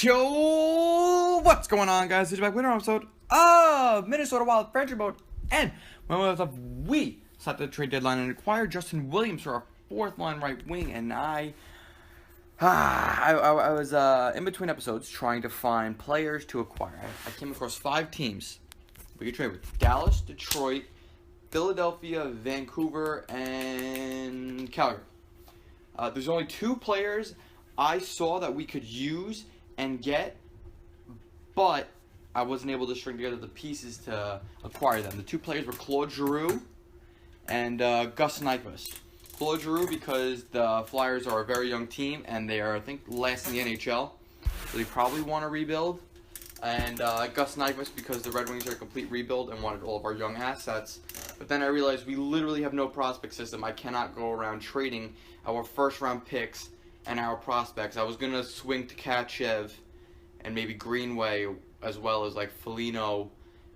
Yo, what's going on, guys? This is back with another episode of Minnesota Wild Friendship Mode. And we set the trade deadline and acquired Justin Williams for our fourth line right wing. And I was in between episodes trying to find players to acquire. I came across 5 teams we could trade with: Dallas, Detroit, Philadelphia, Vancouver, and Calgary. There's only 2 players I saw that we could use and get, but I wasn't able to string together the pieces to acquire them. The 2 players were Claude Giroux and Gus Nyquist. Claude Giroux because the Flyers are a very young team and they are, I think, last in the NHL, so they probably want to rebuild. And Gus Nyquist because the Red Wings are a complete rebuild and wanted all of our young assets. But then I realized we literally have no prospect system. I cannot go around trading our first round picks and our prospects. I was going to swing to Kachev and maybe Greenway, as well as like Foligno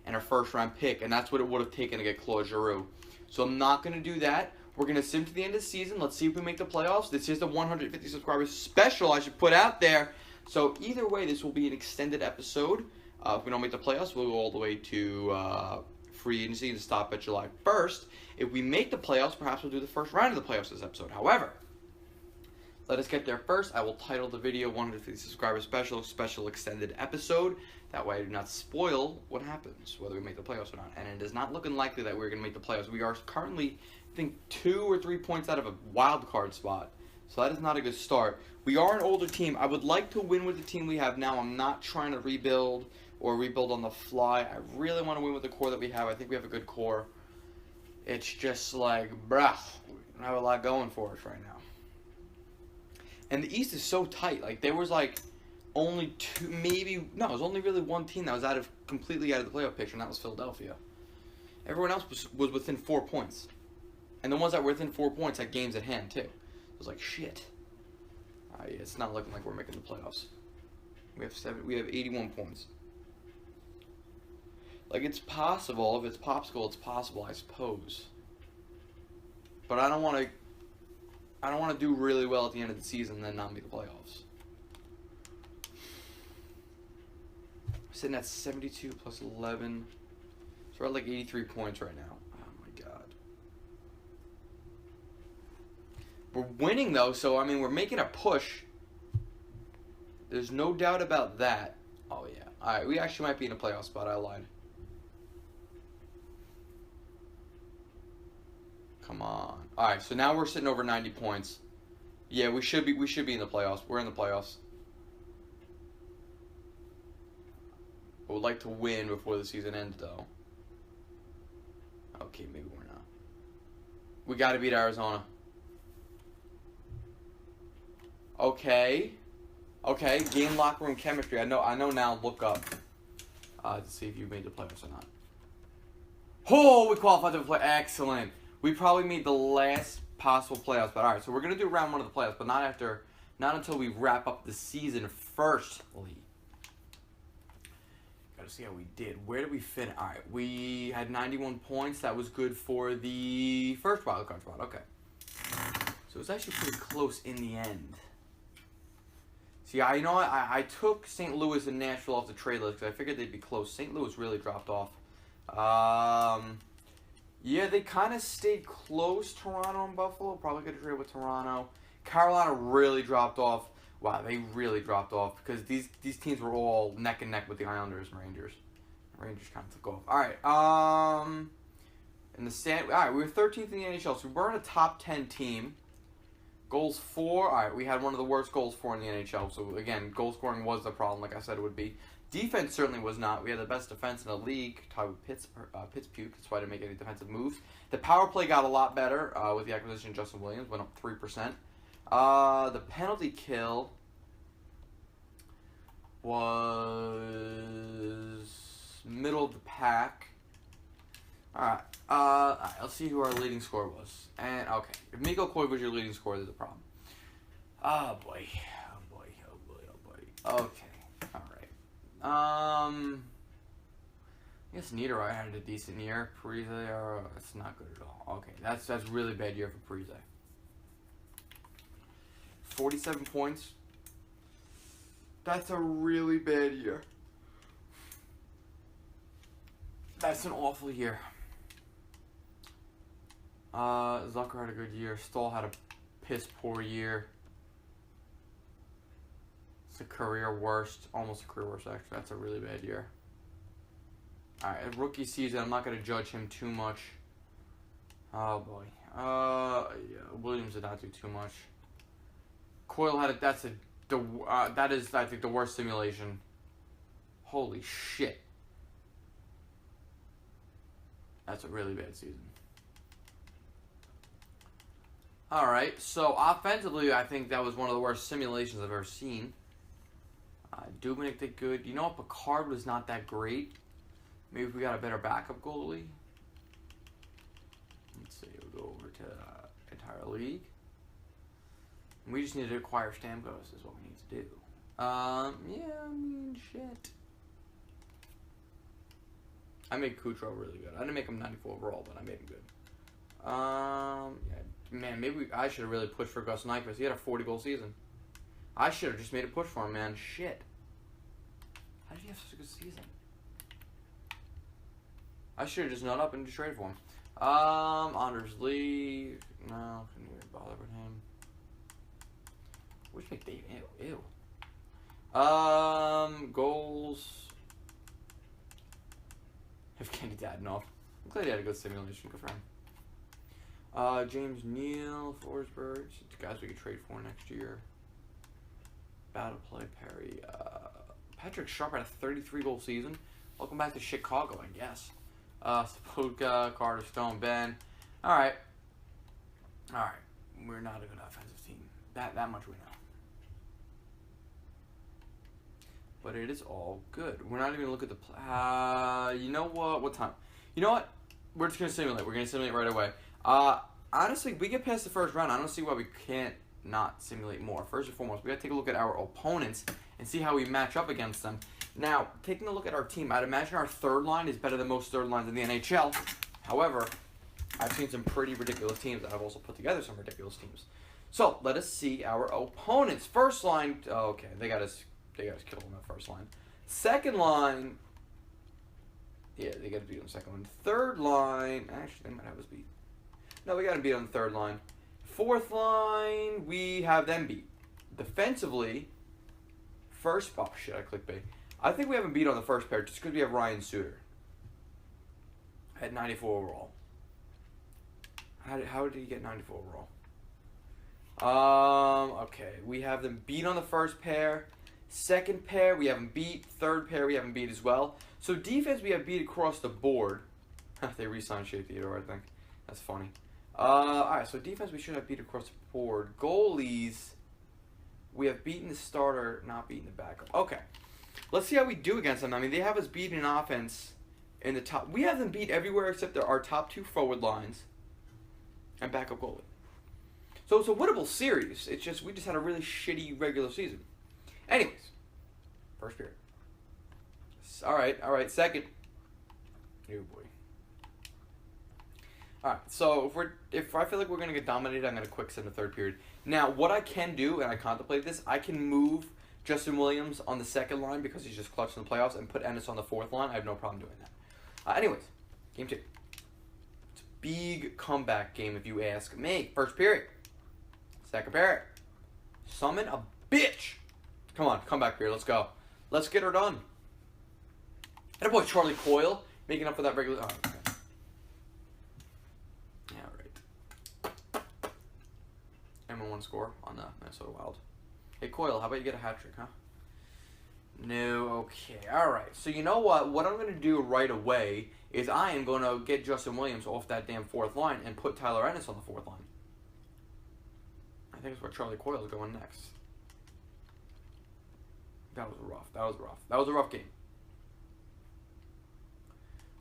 and a first round pick, and that's what it would have taken to get Claude Giroux. So I'm not going to do that. We're going to sim to the end of the season. Let's see if we make the playoffs. This is the 150 subscribers special I should put out there. So either way, this will be an extended episode. If we don't make the playoffs, we'll go all the way to free agency and stop at July 1st. If we make the playoffs, perhaps we'll do the first round of the playoffs this episode. However, let us get there first. I will title the video 150 subscriber special extended episode. That way I do not spoil what happens, whether we make the playoffs or not. And it is not looking likely that we're going to make the playoffs. We are currently, I think, 2 or 3 points out of a wild card spot. So that is not a good start. We are an older team. I would like to win with the team we have now. I'm not trying to rebuild or rebuild on the fly. I really want to win with the core that we have. I think we have a good core. It's just like, bruh, we don't have a lot going for us right now. And the East is so tight. Like, there was like only 2, maybe, no, it was only really 1 team that was completely out of the playoff picture, and that was Philadelphia. Everyone else was within 4 points. And the ones that were within 4 points had games at hand, too. It was like, shit. It's not looking like we're making the playoffs. We have 81 points. Like, it's possible. If it's popsicle, it's possible, I suppose. But I don't want to do really well at the end of the season and then not make the playoffs. We're sitting at 72 plus 11. So we're at like 83 points right now. Oh my god. We're winning though, so I mean we're making a push. There's no doubt about that. Oh yeah. Alright, we actually might be in a playoff spot. I lied. Come on. Alright, so now we're sitting over 90 points. Yeah, we should be in the playoffs. We're in the playoffs. I would like to win before the season ends, though. Okay, maybe we're not. We got to beat Arizona. Okay. Okay, game locker room chemistry. I know now. Look up to see if you made the playoffs or not. Oh, we qualified to play. Excellent. We probably made the last possible playoffs, but alright, so we're gonna do round 1 of the playoffs, but not until we wrap up the season firstly. Gotta see how we did. Where did we finish? Alright, we had 91 points. That was good for the first wild card spot. Okay. So it was actually pretty close in the end. See, you know what? I took St. Louis and Nashville off the trade list because I figured they'd be close. St. Louis really dropped off. Yeah, they kind of stayed close, Toronto and Buffalo. Probably could have traded with Toronto. Carolina really dropped off. Wow, they really dropped off because these teams were all neck and neck with the Islanders and Rangers. The Rangers kind of took off. All right, all right, we were 13th in the NHL, so we weren't a top 10 team. Goals for, all right, we had one of the worst goals for in the NHL. So again, goal scoring was the problem, like I said it would be. Defense certainly was not. We had the best defense in the league, tied with Pittsburgh. That's why I didn't make any defensive moves. The power play got a lot better with the acquisition of Justin Williams, went up 3%. The penalty kill was middle of the pack. All right, let's see who our leading scorer was. And okay, if Mikko Koivu was your leading scorer, there's a problem. Oh boy, oh boy, oh boy, oh boy. Okay. I guess Niederreiter had a decent year. Parise, it's not good at all. Okay, that's really bad year for Parise. 47 points. That's a really bad year. That's an awful year. Zucker had a good year. Stoll had a piss poor year. It's a career worst. Almost a career worst, actually. That's a really bad year. Alright, rookie season. I'm not going to judge him too much. Oh, boy. Yeah, Williams did not do too much. Coyle had it. That is, I think, the worst simulation. Holy shit. That's a really bad season. Alright, so offensively, I think that was one of the worst simulations I've ever seen. Dubnyk did good. You know what? Picard was not that great. Maybe if we got a better backup goalie. Let's see. We'll go over to entire league. We just need to acquire Stamkos is what we need to do. Yeah, I mean, shit. I made Kucherov really good. I didn't make him 94 overall, but I made him good. Yeah, man, maybe I should have really pushed for Gus Nyquist. He had a 40-goal season. I should have just made a push for him, man. Shit. How did he have such a good season? I should have just nut up and just traded for him. Anders Lee. No, couldn't even bother with him. Which McDavid? Ew. Goals. Evgeny Dadonov. I'm glad he had a good simulation. Good for him. James Neal, Forsberg. Guys we could trade for next year. Battle play Perry. Patrick Sharp had a 33-goal season. Welcome back to Chicago, I guess. Saputka, Carter, Stone, Ben. Alright. Alright. We're not a good offensive team. That much we know. But it is all good. We're not even going to look at the you know what? What time? You know what? We're just going to simulate. We're going to simulate right away. Honestly, we get past the first round. I don't see why we can't not simulate more. First and foremost, we got to take a look at our opponents and see how we match up against them. Now, taking a look at our team, I'd imagine our third line is better than most third lines in the NHL. However, I've seen some pretty ridiculous teams. I've also put together some ridiculous teams. So, let us see our opponents. First line, okay, they got us killed on that first line. Second line, yeah, they got to beat on the second one. Third line, actually, they might have us beat. No, we got to beat on the third line. Fourth line, we have them beat. Defensively, first, oh shit, I clicked bait. I think we haven't beat on the first pair just because we have Ryan Suter at 94 overall. How did he get 94 overall? Okay, we have them beat on the first pair. Second pair, we haven't beat. Third pair, we haven't beat as well. So defense, we have beat across the board. They re-signed Shea Theodore, I think. That's funny. Alright, so defense, we should have beat across the board. Goalies, we have beaten the starter, not beaten the backup. Okay. Let's see how we do against them. I mean, they have us beat in offense in the top. We have them beat everywhere except our top two forward lines and backup goalie. So it's a winnable series. It's just we just had a really shitty regular season. Anyways, first period. All right. Second. Oh boy. All right. So if I feel like we're gonna get dominated, I'm gonna quick send the third period. Now, what I can do, and I contemplate this, I can move Justin Williams on the second line because he's just clutch in the playoffs, and put Ennis on the fourth line. I have no problem doing that. Anyways, game 2. It's a big comeback game if you ask me. First period. Second period. Summon a bitch. Come on, comeback period. Let's go. Let's get her done. And boy, Charlie Coyle making up for that regular. Oh, okay. Yeah, right. M1 score on the Minnesota Wild. Hey, Coyle, how about you get a hat trick, huh? No, okay. Alright, so you know what? What I'm going to do right away is I am going to get Justin Williams off that damn fourth line and put Tyler Ennis on the fourth line. I think it's where Charlie Coyle is going next. That was rough. That was a rough game.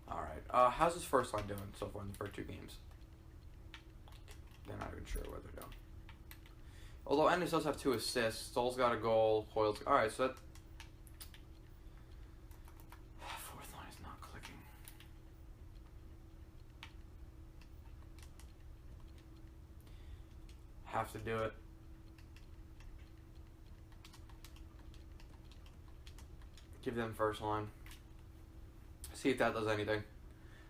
Alright, how's this first line doing so far in the first 2 games? They're not even sure where they're going. Although Ennis does have 2 assists, Stoll's got a goal, Coyle's... Alright, so that... Fourth line is not clicking. Have to do it. Give them first line. See if that does anything.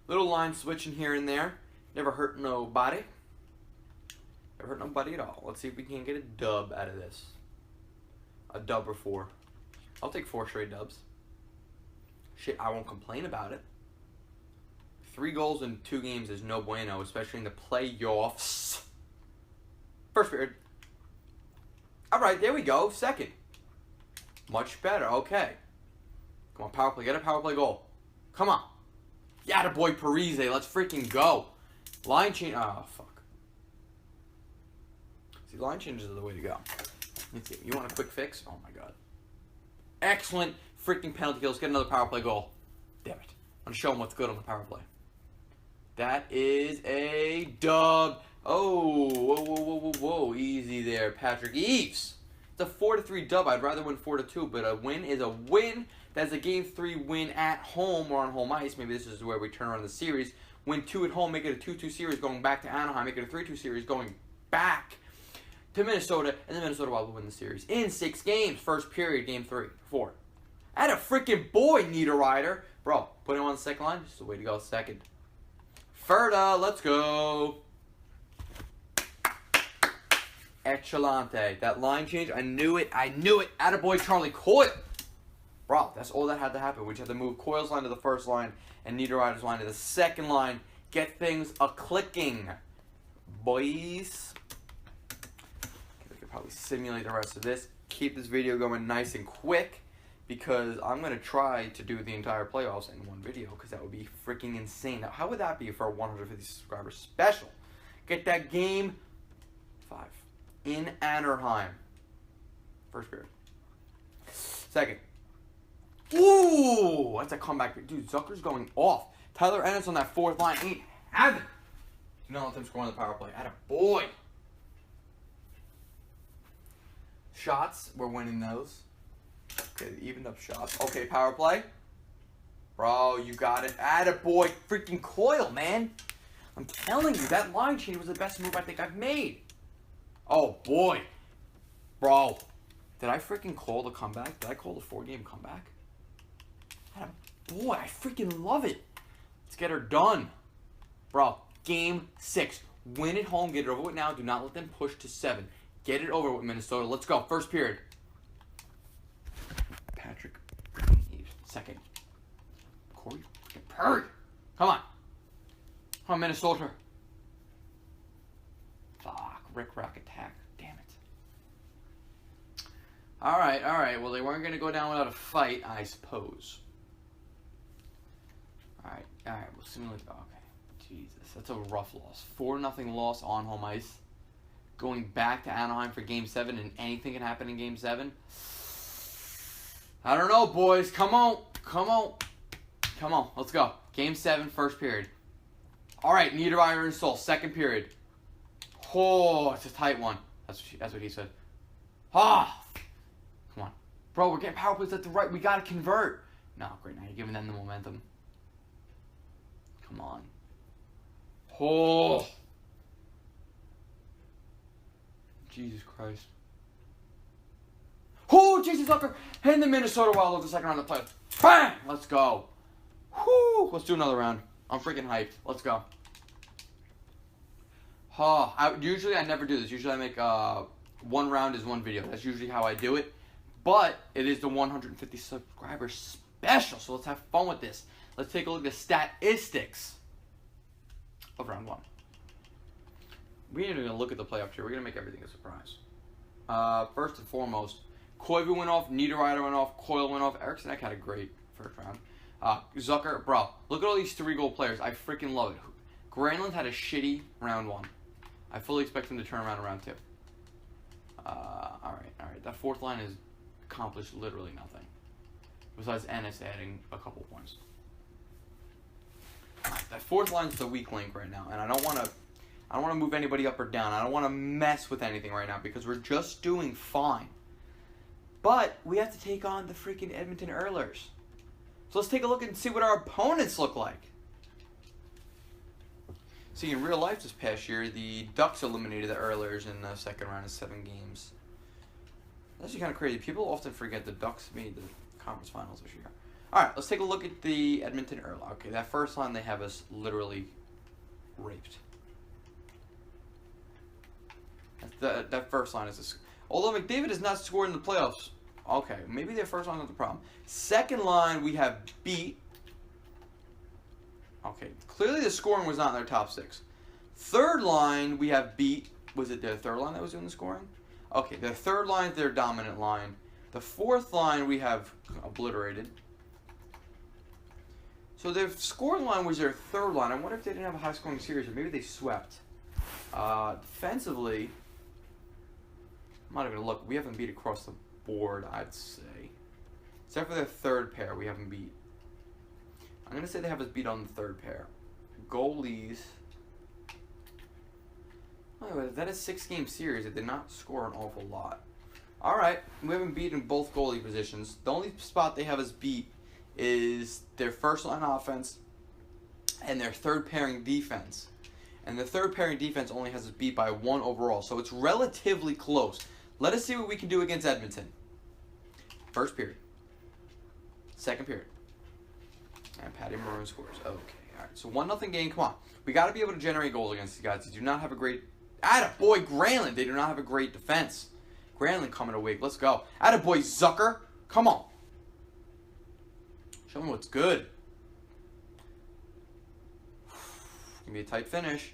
Little line switching here and there. Never hurt nobody. Never hurt nobody at all. Let's see if we can get a dub out of this. A dub or 4. I'll take 4 straight dubs. Shit, I won't complain about it. 3 goals in 2 games is no bueno, especially in the playoffs. First period. Alright, there we go. Second. Much better. Okay. Come on, power play. Get a power play goal. Come on. Yeah, boy, Parise. Let's freaking go. Line change. Oh, fuck. See, line changes are the way to go. Let's see. You want a quick fix? Oh, my God. Excellent freaking penalty kill. Let's get another power play goal. Damn it. I'm going to show them what's good on the power play. That is a dub. Oh, whoa, whoa, whoa, whoa, whoa. Easy there, Patrick Eaves. It's a 4-3 dub. I'd rather win 4-2, but a win is a win. That's a Game 3 win at home or on home ice. Maybe this is where we turn around the series. Win 2 at home, make it a 2-2 series going back to Anaheim. Make it a 3-2 series going back to Minnesota. And then Minnesota will win the series in 6 games. First period, Game 3, 4. At a freaking boy, Niederreiter. Bro, put him on the second line. Just the way to go, second. Ferda, let's go. Excelente. That line change, I knew it. I knew it. Attaboy, Charlie Coyle. Bro, that's all that had to happen. We just had to move Coyle's line to the first line and Niederreiter's line to the second line. Get things a-clicking, boys. We could probably simulate the rest of this. Keep this video going nice and quick because I'm going to try to do the entire playoffs in one video because that would be freaking insane. Now, how would that be for a 150 subscriber special? Get that Game 5 in Anaheim. First period. Second. Ooh, that's a comeback. Dude, Zucker's going off. Tyler Ennis on that fourth line ain't having. Do not let them score on the power play. Attaboy. Shots, we're winning those. Okay, evened up shots. Okay, power play. Bro, you got it. Attaboy. Freaking Coyle, man. I'm telling you, that line change was the best move I think I've made. Oh, boy. Bro. Did I freaking call the comeback? Did I call the 4-game comeback? Boy, I freaking love it. Let's get her done. Bro, Game 6. Win at home. Get it over with now. Do not let them push to 7. Get it over with, Minnesota. Let's go. First period. Patrick Eaves. Second. Corey Perry. Come on. Come on, Minnesota. Fuck. Rick Rock attack. Damn it. Alright, alright. Well, they weren't going to go down without a fight, I suppose. Alright, we'll simulate. Okay, Jesus, that's a rough loss. 4-0 loss on home ice. Going back to Anaheim for Game 7, and anything can happen in Game 7. I don't know, boys. Come on. Come on. Come on. Let's go. Game 7, first period. Alright, Niederreiter and Stoll, second period. Oh, it's a tight one. That's what he said. Ah! Come on. Bro, we're getting power plays at the right. We got to convert. No, great. Now you're giving them the momentum. Come on. Oh. Jesus Christ. Oh, Jesus Zucker. And the Minnesota Wild of the second round of the playoffs. Bang! Let's go. Whoo! Let's do another round. I'm freaking hyped. Let's go. Usually I never do this. Usually I make one round is one video. That's usually how I do it. But it is the 150 subscriber special. So let's have fun with this. Let's take a look at the statistics of round 1. We ain't even going to look at the playoff here. We're going to make everything a surprise. First and foremost, Koivu went off, Niederreiter went off, Coyle went off. Eriksson Ek had a great first round. Zucker, bro, look at all these 3-goal players. I freaking love it. Granlund had a shitty round 1. I fully expect him to turn around in round 2. Alright. That fourth line has accomplished literally nothing. Besides Ennis adding a couple points. That fourth line's the weak link right now, and I don't want to move anybody up or down. I don't want to mess with anything right now because we're just doing fine. But we have to take on the freaking Edmonton Oilers. So let's take a look and see what our opponents look like. See, in real life this past year, the Ducks eliminated the Oilers in the second round of 7 games. That's actually kind of crazy. People often forget the Ducks made the conference finals this year. All right, let's take a look at the Edmonton Oilers. Okay, that first line they have us literally raped. That first line is this. Although McDavid has not scored in the playoffs. Okay, maybe their first line is not the problem. Second line, we have beat. Okay, clearly the scoring was not in their top 6. Third line, we have beat. Was it their third line that was doing the scoring? Okay, their third line is their dominant line. The fourth line, we have obliterated. So their scoring line was their third line. I wonder if they didn't have a high-scoring series, or maybe they swept. Defensively, I'm not even going to look. We haven't beat across the board, I'd say. Except for their third pair, we haven't beat. I'm going to say they have us beat on the third pair. Goalies. Oh, that is a 6-game series. They did not score an awful lot. All right, we haven't beaten both goalie positions. The only spot they have us beat is their first line offense and their third pairing defense. And the third pairing defense only has us beat by 1 overall, so it's relatively close. Let us see what we can do against Edmonton. First period. Second period. And Patty Maroon scores. Okay, all right. So 1-0 game. Come on. We got to be able to generate goals against these guys. They do not have a great... Attaboy, Granlund. They do not have a great defense. Granlund coming awake. Let's go. Attaboy, Zucker. Come on. Show me what's good. Give me a tight finish.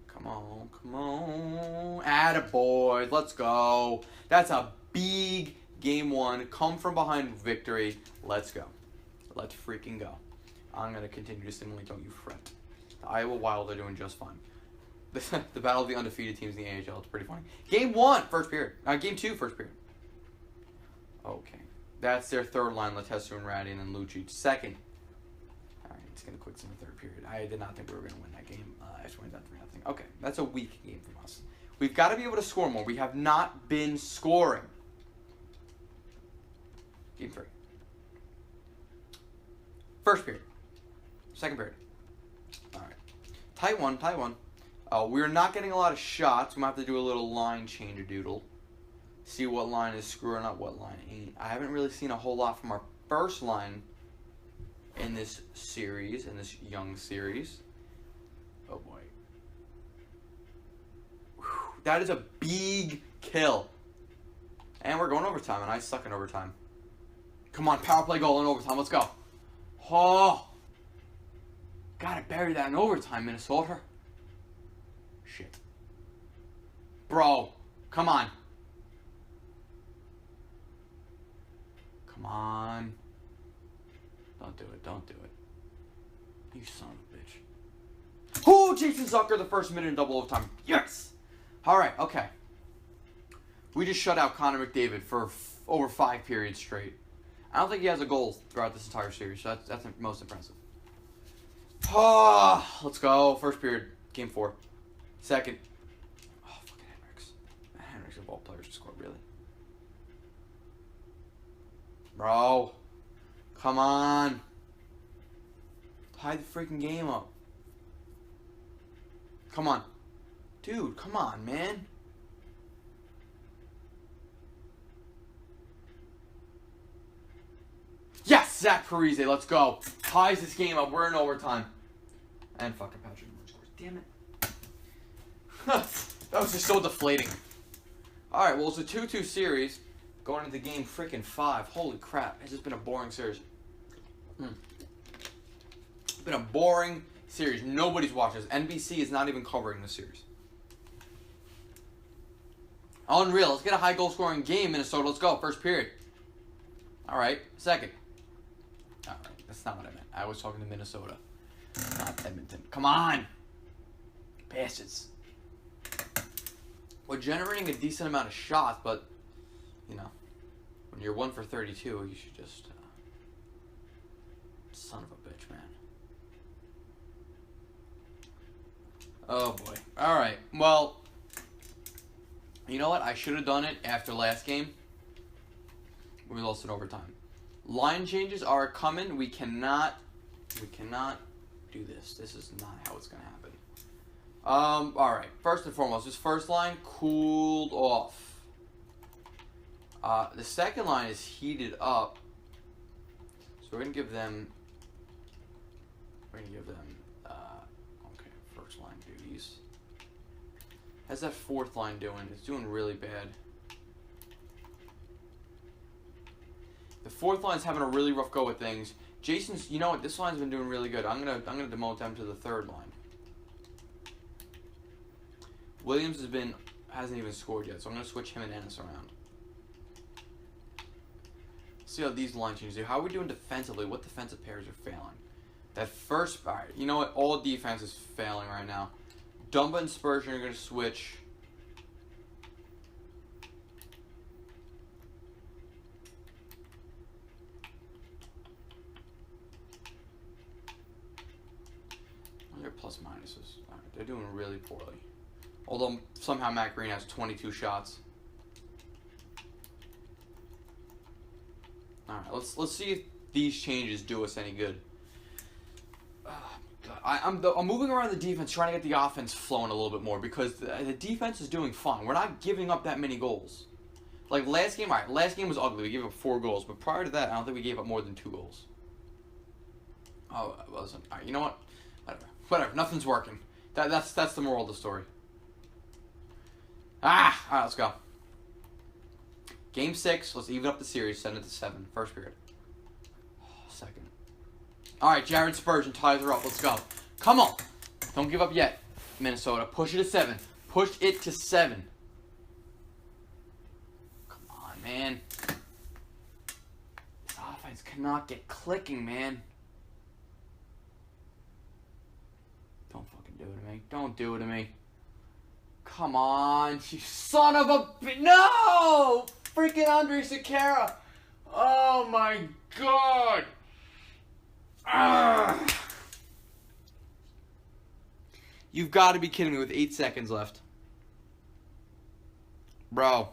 Come on, come on. Attaboy. Let's go. That's a big game 1. Come from behind victory. Let's go. Let's freaking go. I'm going to continue to simulate. Don't you fret. The Iowa Wild are doing just fine. The battle of the undefeated teams in the AHL. It's pretty funny. Game 1, first period. Game 2, first period. Okay. That's their third line. Letestu and Ratty, and then Lucic. Second. All right, it's going to quit in the third period. I did not think we were going to win that game. I just went down 3-0. Okay, that's a weak game from us. We've got to be able to score more. We have not been scoring. Game 3. First period. Second period. All right. Tight one, tight one. We're not getting a lot of shots. We might have to do a little line change-a-doodle. See what line is screwing up, what line ain't. I haven't really seen a whole lot from our first line in this series, in this young series. Oh, boy. Whew. That is a big kill. And we're going overtime, and I suck in overtime. Come on, power play goal in overtime. Let's go. Oh. Gotta bury that in overtime, Minnesota. Shit. Bro, come on. Come on. Don't do it, don't do it. You son of a bitch. Oh, Jason Zucker, the first minute in double overtime. Yes! Alright, okay. We just shut out Connor McDavid for over 5 periods straight. I don't think he has a goal throughout this entire series, so that's most impressive. Oh, let's go. First period, game 4. Second. Oh, fucking Henricks. Henricks of all players to score, really. Bro. Come on. Tie the freaking game up. Come on. Dude, come on, man. Yes, Zach Parise, let's go. Ties this game up. We're in overtime. And fucking Patrick Maroon scores. Damn it. That was just so deflating. Alright, well, it's a 2-2 series. Going into game freaking 5. Holy crap. It's just been a boring series. It's been a boring series. Nobody's watching this. NBC is not even covering this series. Unreal. Let's get a high goal scoring game, Minnesota. Let's go. First period. Alright. Second. Alright. That's not what I meant. I was talking to Minnesota. Not Edmonton. Come on. Bastards. We're generating a decent amount of shots, but, you know, when you're 1 for 32, you should just, son of a bitch, man. Oh, boy. All right. Well, you know what? I should have done it after last game. We lost in overtime. Line changes are coming. We cannot do this. This is not how it's going to happen. Alright. First and foremost, this first line cooled off. The second line is heated up. So we're going to give them... okay, first line duties. How's that fourth line doing? It's doing really bad. The fourth line's having a really rough go with things. Jason's, you know what? This line's been doing really good. I'm gonna demote them to the third line. Williams hasn't even scored yet, so I'm gonna switch him and Ennis around. See how these line changes do. How are we doing defensively? What defensive pairs are failing? That first, all right, you know what? All defense is failing right now. Dumba and Spurgeon are gonna switch. They're plus minuses. All right, they're doing really poorly. Although somehow Matt Green has 22 shots. All right, let's see if these changes do us any good. I'm moving around the defense, trying to get the offense flowing a little bit more because the defense is doing fine. We're not giving up that many goals. Like last game, all right, last game was ugly. We gave up 4 goals, but prior to that, I don't think we gave up more than 2 goals. Oh, well, listen. All right, you know what? Whatever. Nothing's working. That's the moral of the story. All right, let's go. Game 6. Let's even up the series. Send it to 7. First period. Second. All right, Jared Spurgeon ties her up. Let's go. Come on. Don't give up yet, Minnesota. Push it to 7. Push it to 7. Come on, man. This offense cannot get clicking, man. Don't fucking do it to me. Don't do it to me. Come on, you son of a... No! Freaking Andre Sekera. Oh, my God. Ugh. You've got to be kidding me with 8 seconds left. Bro.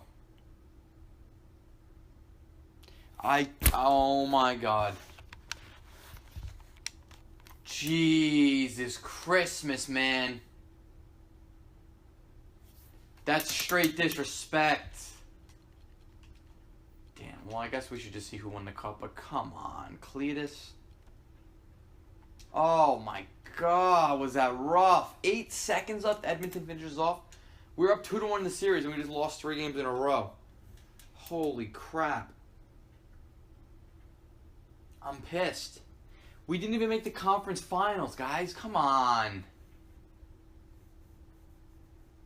Oh, my God. Jesus Christmas, man. That's straight disrespect. Damn, well, I guess we should just see who won the cup, but come on, Cletus. Oh, my God, was that rough. 8 seconds left, Edmonton finishes off. We were up 2-1 in the series, and we just lost 3 games in a row. Holy crap. I'm pissed. We didn't even make the conference finals, guys. Come on.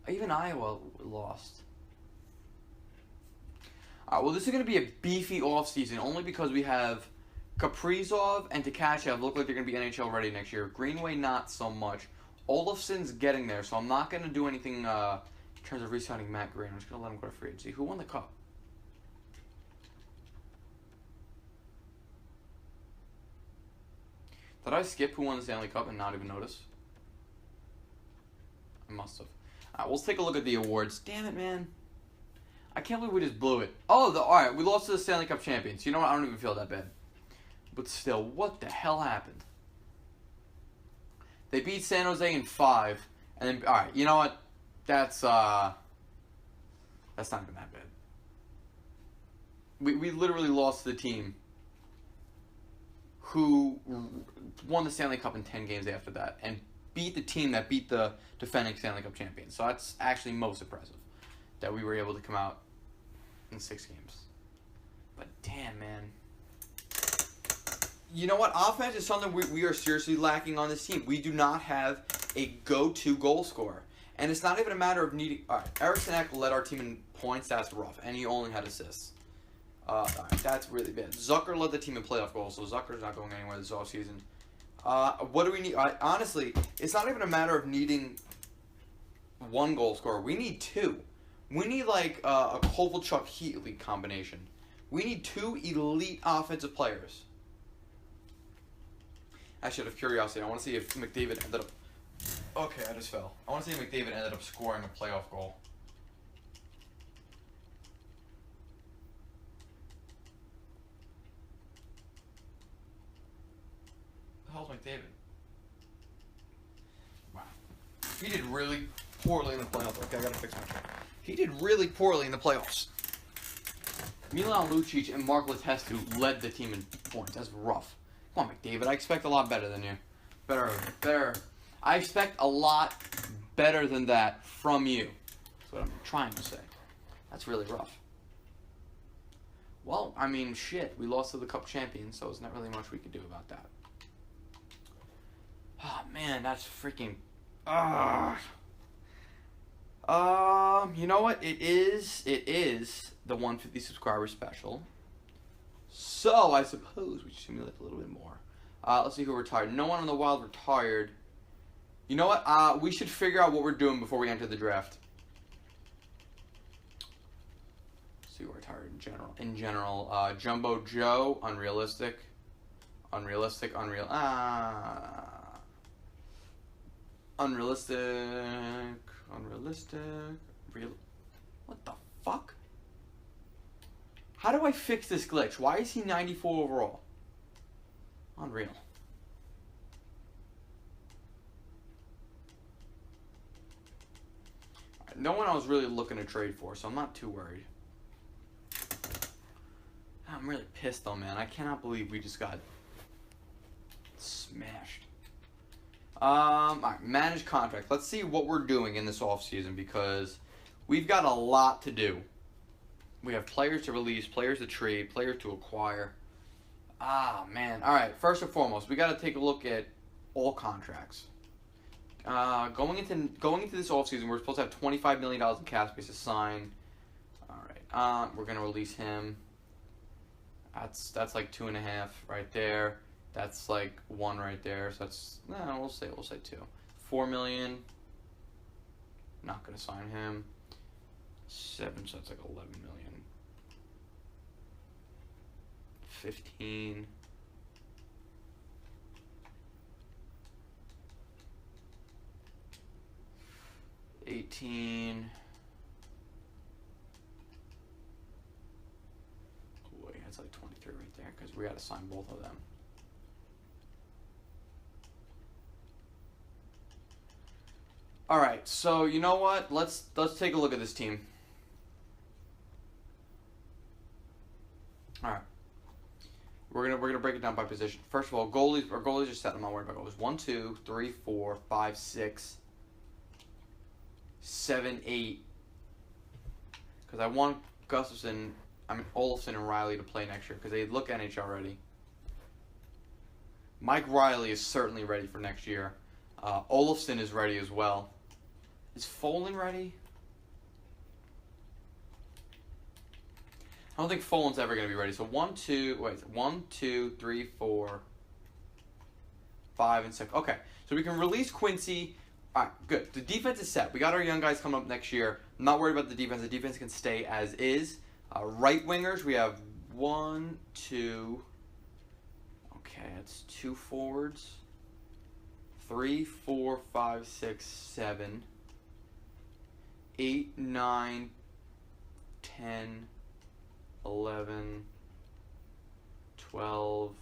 Even Iowa lost. All right, well, this is going to be a beefy offseason only because we have Kaprizov and Tkachev look like they're going to be NHL ready next year. Greenway, not so much. Olofsson's getting there, so I'm not going to do anything in terms of re-signing Matt Green. I'm just going to let him go to free agency. Who won the cup? Did I skip who won the Stanley Cup and not even notice? I must have. Alright, let's take a look at the awards. Damn it, man. I can't believe we just blew it. Oh, alright, we lost to the Stanley Cup champions. You know what? I don't even feel that bad. But still, what the hell happened? They beat San Jose in 5. And then, alright, you know what? That's not even that bad. We literally lost to the team who won the Stanley Cup in 10 games after that and beat the team that beat the defending Stanley Cup champions. So that's actually most impressive that we were able to come out in 6 games. But damn, man. You know what? Offense is something we are seriously lacking on this team. We do not have a go-to goal scorer. And it's not even a matter of needing... All right, Eriksson Ek led our team in points. That's rough. And he only had assists. All right, that's really bad. Zucker led the team in playoff goals, so Zucker's not going anywhere this offseason. What do we need? Honestly, it's not even a matter of needing 1 goal scorer. We need 2. We need like a Kovalchuk-Heatley combination. We need 2 elite offensive players. Actually, out of curiosity, I want to see if McDavid ended up... Okay, I just fell. I want to see if McDavid ended up scoring a playoff goal. How's McDavid? Wow. He did really poorly in the playoffs. Okay, I gotta fix my track. He did really poorly in the playoffs. Milan Lucic and Mark Letestu led the team in points. That's rough. Come on, McDavid. I expect a lot better than you. Better. I expect a lot better than that from you. That's what I'm trying to say. That's really rough. Well, I mean, shit. We lost to the Cup champions, so there's not really much we could do about that. Oh, man, that's freaking... you know what? It is the 150 subscriber special. So, I suppose we should simulate a little bit more. Let's see who retired. No one on the Wild retired. You know what? We should figure out what we're doing before we enter the draft. Let's see who retired in general. Jumbo Joe, unrealistic. Unrealistic. Real. What the fuck? How do I fix this glitch? Why is he 94 overall? Unreal. No one I was really looking to trade for, so I'm not too worried. I'm really pissed though, man. I cannot believe we just got smashed. Alright, manage contract. Let's see what we're doing in this offseason because we've got a lot to do. We have players to release, players to trade, players to acquire. Man. Alright, first and foremost, we got to take a look at all contracts. Going into this offseason, we're supposed to have $25 million in cap space to sign. Alright, we're going to release him. That's like 2.5 right there. That's like 1 right there. So that's we'll say 2. 4 million. Not gonna sign him. 7, so that's like 11 million. 15. $18. Oh wait, that's like 23 right there because we got to sign both of them. All right, so you know what? Let's take a look at this team. All right, we're gonna break it down by position. First of all, goalies. Our goalies are set. I'm not worried about goalies. 1, 2, 3, 4, 5, 6, 7, 8. Because I want Olofsson and Riley to play next year because they look NHL ready. Mike Riley is certainly ready for next year. Olofsson is ready as well. Is Folin ready? I don't think Folin's ever going to be ready. So 1, 2, 3, 4, 5, and 6. Okay, so we can release Quincy. All right, good. The defense is set. We got our young guys coming up next year. I'm not worried about the defense. The defense can stay as is. Right wingers, we have 1, 2. Okay, that's 2 forwards. 3, 4, 5, 6, 7, 8, 9, 10, 11, 12,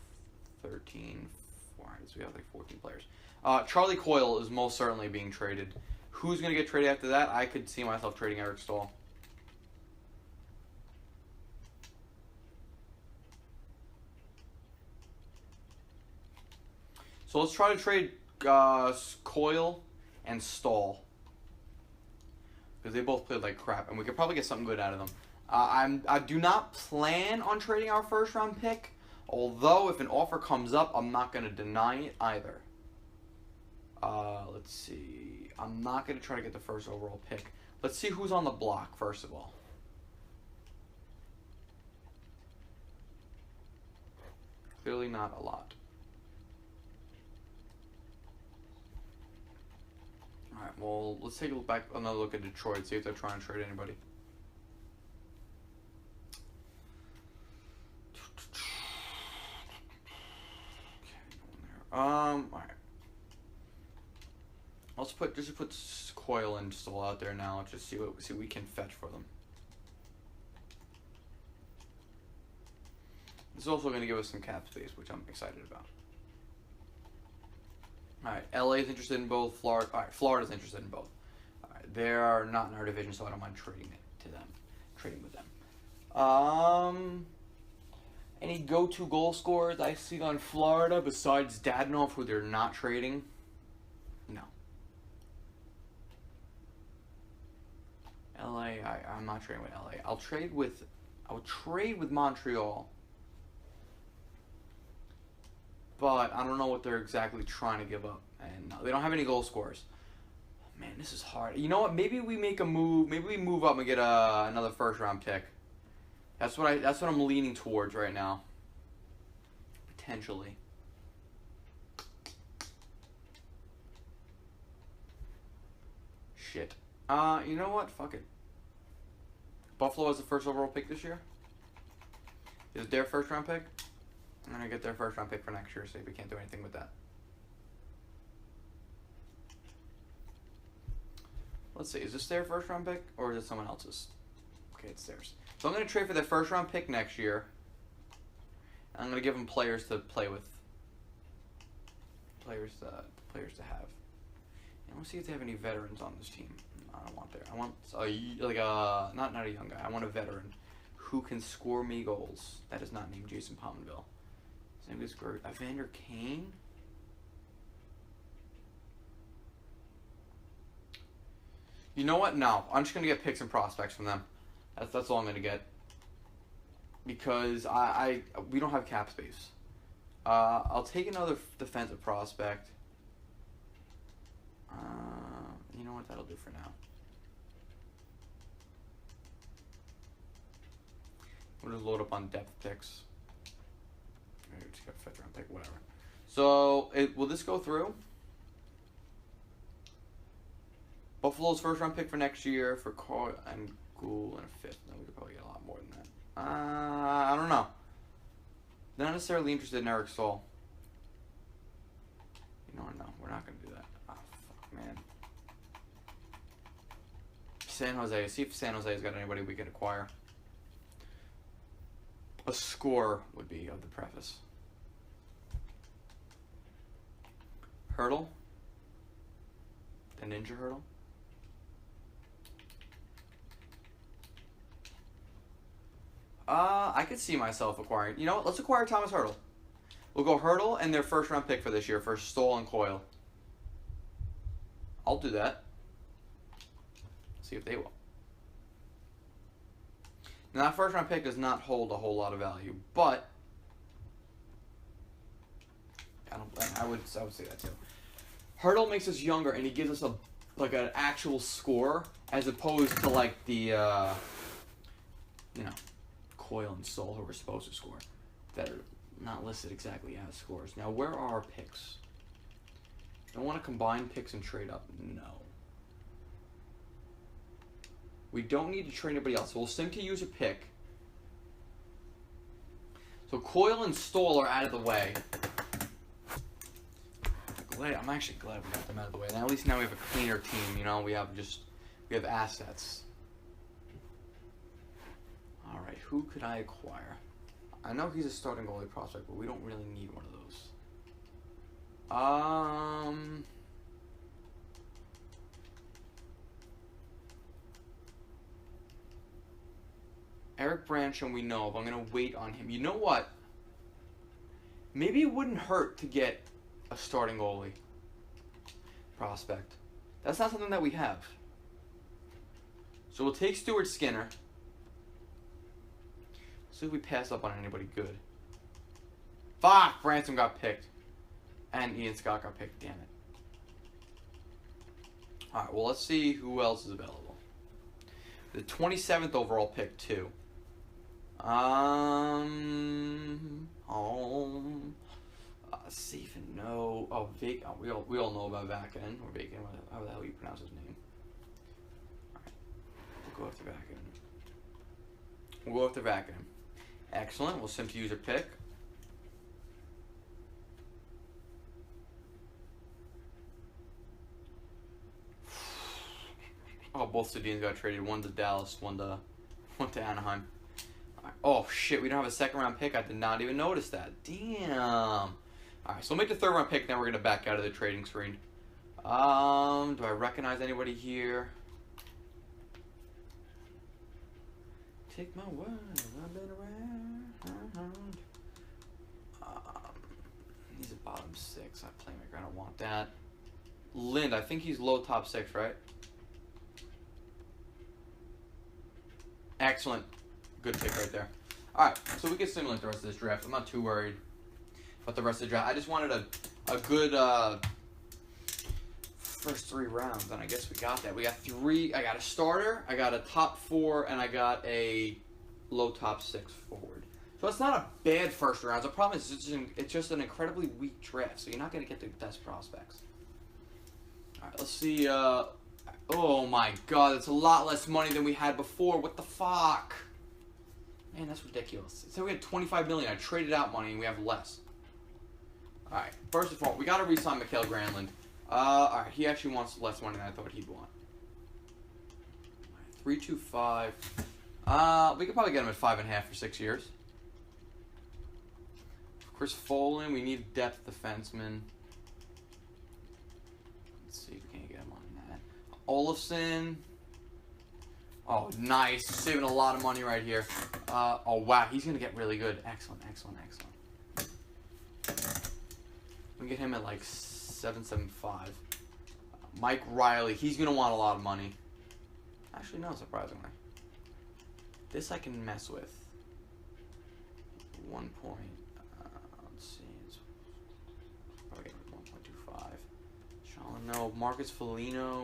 13, 14. So we have like 14 players. Charlie Coyle is most certainly being traded. Who's going to get traded after that? I could see myself trading Eric Stahl. So let's try to trade Coyle and Stahl because they both played like crap, and we could probably get something good out of them. I do not plan on trading our first round pick, although if an offer comes up, I'm not going to deny it either. Let's see. I'm not going to try to get the first overall pick. Let's see who's on the block first of all. Clearly not a lot. Alright, well, let's take another look at Detroit, see if they're trying to trade anybody. Okay, alright. Let's put Coyle and Stahl out there now. Just see what we can fetch for them. This is also going to give us some cap space, which I'm excited about. Alright, LA's interested in both. Florida's interested in both. Alright, they are not in our division, so I don't mind trading with them. Um, any go-to goal scorers I see on Florida besides Dadonov, who they're not trading? No. LA, I'm not trading with LA. I'll trade with Montreal. But I don't know what they're exactly trying to give up. And no, they don't have any goal scorers. Man, this is hard. You know what? Maybe we make a move. Maybe we move up and get another first-round pick. That's what I'm leaning towards right now. Potentially. Shit. You know what? Fuck it. Buffalo has the first overall pick this year. Is it their first-round pick? I'm gonna get their first-round pick for next year. See if we can't do anything with that. Let's see. Is this their first-round pick or is it someone else's? Okay, it's theirs. So I'm gonna trade for their first-round pick next year. I'm gonna give them players to play with. Players to have. I want to see if they have any veterans on this team. I don't want there. I want not a young guy. I want a veteran who can score me goals. That is not named Jason Pominville. His name is Evander Kane. You know what? No, I'm just gonna get picks and prospects from them. That's all I'm gonna get. Because we don't have cap space. I'll take another defensive prospect. You know what? That'll do for now. We'll just load up on depth picks. Maybe just got a fifth round pick, whatever. So, will this go through? Buffalo's first round pick for next year for Carl and Gould and a fifth. No, we could probably get a lot more than that. I don't know. Not necessarily interested in Eric Staal. You know what? No, we're not going to do that. Oh, fuck, man. San Jose. See if San Jose's got anybody we can acquire. A score would be of the preface. Hurdle. The Ninja Hurdle. I could see myself acquiring. You know what? Let's acquire Thomas Hurdle. We'll go Hurdle and their first round pick for this year for Staal and Coyle. I'll do that. See if they will. Now, that first round pick does not hold a whole lot of value, but I would say that too. Hurdle makes us younger, and he gives us an actual score as opposed to like the Coyle and Staal who were supposed to score that are not listed exactly as scores. Now, where are our picks? I want to combine picks and trade up. No. We don't need to trade anybody else. So we'll simply use a pick. So Coyle and Staal are out of the way. I'm actually glad we got them out of the way. And at least now we have a cleaner team. You know, we have assets. All right, who could I acquire? I know he's a starting goalie prospect, but we don't really need one of those. Eric Brancham we know of. I'm going to wait on him. You know what? Maybe it wouldn't hurt to get a starting goalie prospect. That's not something that we have. So we'll take Stuart Skinner. See if we pass up on anybody good. Fuck! Branson got picked. And Ian Scott got picked. Damn it. Alright, well, let's see who else is available. The 27th overall pick, too. Safe and no. Oh, we all know about Vakin or Vakin. How the hell you pronounce his name? Alright, we'll go after Vakin. We'll go after Vakin. Excellent. We'll simply use a pick. Oh, both Sedins got traded. One to Dallas, one to Anaheim. Right. Oh shit, we don't have a second round pick. I did not even notice that. Damn. Alright, so we'll make the third round pick, now we're gonna back out of the trading screen. Do I recognize anybody here? take my word. I've been around. He's a bottom 6. Playmaker. I don't want that. Lind. I think he's low top 6, right? Excellent. Good pick right there. All right, so we can simulate the rest of this draft. I'm not too worried about the rest of the draft. I just wanted a good first 3 rounds, and I guess we got that. We got 3. I got a starter, I got a top 4, and I got a low top 6 forward. So it's not a bad first round. The problem is it's just an incredibly weak draft, so you're not going to get the best prospects. All right, let's see. Oh my God, that's a lot less money than we had before. What the fuck? Man, that's ridiculous. So we had $25 million. I traded out money, and we have less. All right, first of all, we got to re-sign Mikael Granlund. All right, he actually wants less money than I thought he'd want. 3.25. We could probably get him at 5.5 for 6 years. Chris Folin, we need depth defenseman. Let's see if we can get him on that. Olofsson. Oh, nice. Saving a lot of money right here. Oh, wow. He's going to get really good. Excellent, excellent, excellent. We can get him at like 7.75. Mike Riley. He's going to want a lot of money. Actually, no, surprisingly. This I can mess with. 1 point. Let's see. It's probably 1.25. Sean, no. Marcus Foligno.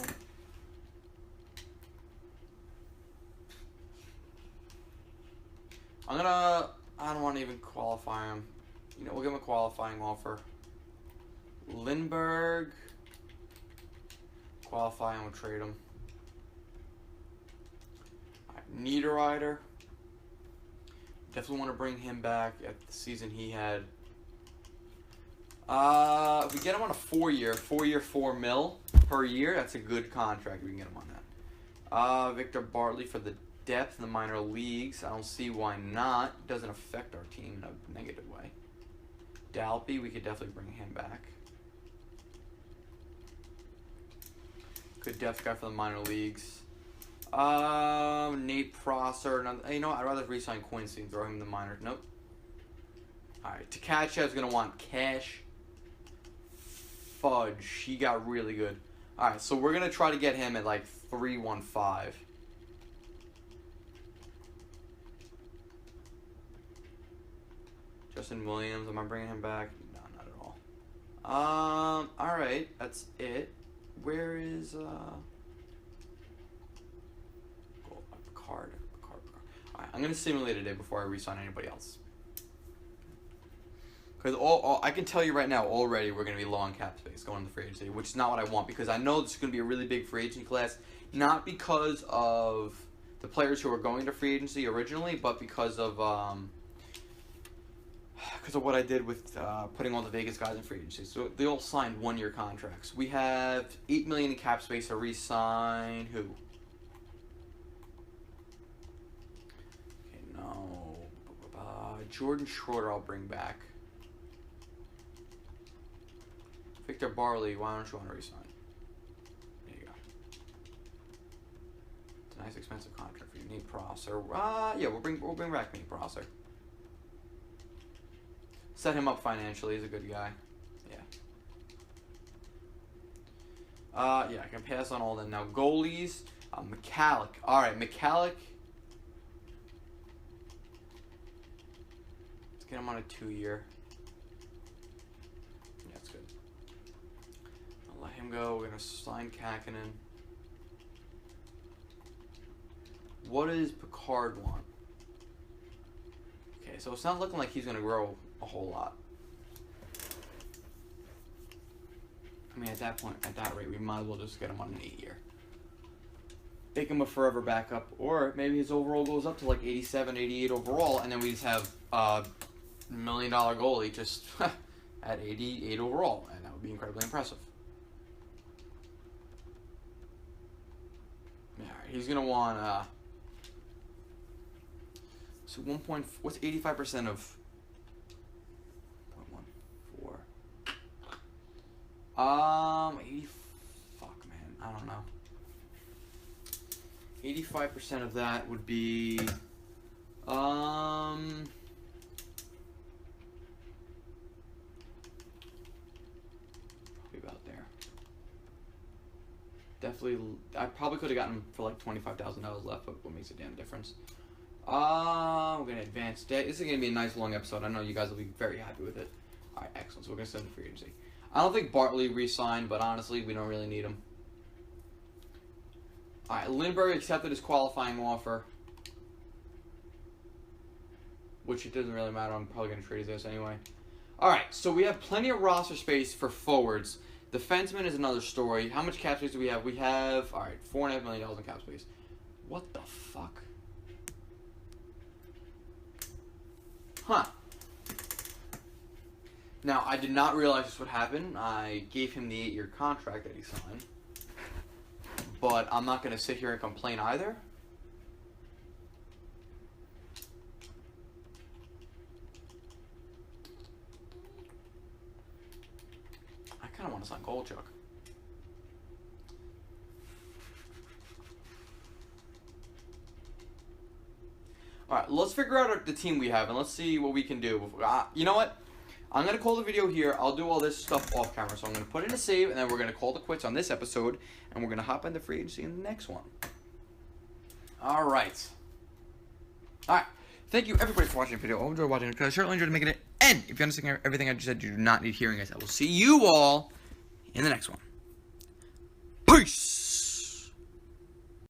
I don't want to even qualify him. You know, we'll give him a qualifying offer. Lindbergh. Qualify and we'll trade him. Alright, Niederreiter. Definitely want to bring him back at the season he had. If we get him on a 4-year, 4 mil per year, that's a good contract. We can get him on that. Victor Bartley for the depth in the minor leagues. I don't see why not. It doesn't affect our team in a negative way. Dalby, we could definitely bring him back. Good depth guy for the minor leagues. Nate Prosser. You know what? I'd rather re-sign Quincy and throw him in the minors. Nope. Alright, Tkachev's going to want cash. Fudge. He got really good. Alright, so we're going to try to get him at like 3.15. Justin Williams, am I bringing him back? No, not at all. Alright, that's it. Where is, Picard. Alright, I'm going to simulate a day before I re-sign anybody else. Because I can tell you right now, already, we're going to be low on cap space going into free agency, which is not what I want, because I know this is going to be a really big free agency class, not because of the players who are going to free agency originally, but because of what I did with putting all the Vegas guys in free agency. So they all signed 1-year contracts. We have $8 million in cap space to re-sign who? Okay, no. Jordan Schroeder I'll bring back. Victor Barley, why don't you want to re-sign? There you go. It's a nice expensive contract for you. Nate Prosser. Yeah, we'll bring back Nate Prosser. Set him up financially. He's a good guy. Yeah. Yeah, I can pass on all them. Now, goalies. McCalloch. All right, McCalloch. Let's get him on a 2-year. Yeah, that's good. I'll let him go. We're going to sign Kakinen. What does Picard want? Okay, so it's not looking like he's going to grow a whole lot. I mean, at that point, at that rate, we might as well just get him on an 8-year. Make him a forever backup, or maybe his overall goes up to like 87, 88 overall, and then we just have a $1 million goalie just at 88 overall, and that would be incredibly impressive. Yeah, he's gonna want so 1. What's 85% of 0.14? 80. Fuck, man, I don't know. 85% of that would be Probably about there. Definitely, I probably could have gotten him for like $25,000 left, but what makes a damn difference? We're gonna advance. This is gonna be a nice long episode. I know you guys will be very happy with it. All right, excellent. So we're gonna send him free agency. I don't think Bartley re-signed, but honestly, we don't really need him. All right, Lindbergh accepted his qualifying offer, which it doesn't really matter. I'm probably gonna trade his ass anyway. All right, so we have plenty of roster space for forwards. Defenseman is another story. How much cap space do we have? We have, all right, $4.5 million in cap space. What the fuck? Huh. Now, I did not realize this would happen. I gave him the 8-year contract that he signed. But I'm not going to sit here and complain either. I kind of want to sign Golchuk. Alright, let's figure out the team we have and let's see what we can do. You know what? I'm going to call the video here. I'll do all this stuff off camera. So I'm going to put in a save and then we're going to call the quits on this episode. And we're going to hop into free agency in the next one. Alright. Alright. Thank you everybody for watching the video. I enjoyed watching it because I certainly enjoyed making it. And if you understand everything I just said, you do not need hearing, guys. I will see you all in the next one. Peace!